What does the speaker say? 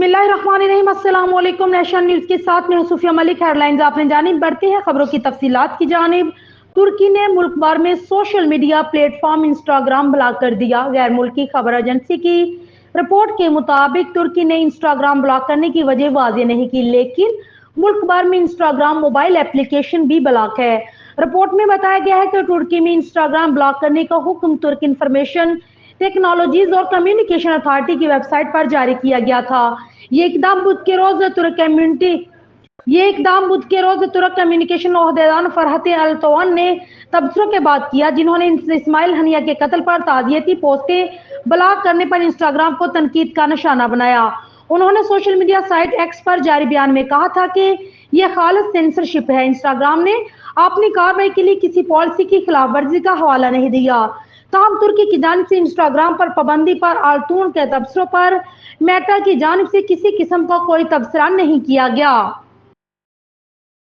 बिस्मिल्लाहिर्रहमानिर्रहीम। अस्सलाम वालेकुम। नेशन न्यूज़ के साथ मैं सूफिया मलिक। हेडलाइंस आपने जानिब बढ़ते हैं खबरों की तफसीलात की जानिब। तुर्की ने मुल्क भर में social media platform Instagram block कर दिया। गैर मुल्की खबर एजेंसी की रिपोर्ट के मुताबिक तुर्की ने इंस्टाग्राम ब्लॉक करने की वजह वाज़ेह नहीं की, लेकिन मुल्क भर में इंस्टाग्राम मोबाइल एप्लीकेशन भी ब्लॉक है। रिपोर्ट में बताया गया है कि तुर्की में इंस्टाग्राम ब्लॉक करने का हुक्म तुर्क इंफॉर्मेशन टेक्नोलॉजीज और कम्युनिकेशन अथॉरिटी की वेबसाइट पर जारी किया गया था। ये इकदाम बुध के रोज तुर्क कम्युनिकेशन ओहदेदार फरहत अल-तौन ने तबसरों के बाद किया, जिन्होंने इस्माइल हनिया के कत्ल पर ताज़ियती पोस्टें ब्लॉक करने पर इंस्टाग्राम को तनकीद का निशाना बनाया। उन्होंने सोशल मीडिया साइट एक्स पर जारी बयान में कहा था कि यह खालिस सेंसरशिप है। इंस्टाग्राम ने अपनी कार्रवाई के लिए किसी पॉलिसी की खिलाफ वर्जी का हवाला नहीं दिया। ताहम तुर्की की जानिब से इंस्टाग्राम पर पाबंदी पर आलतून के तबसरों पर मेटा की जानिब से किसी किस्म का कोई तबसरा नहीं किया गया।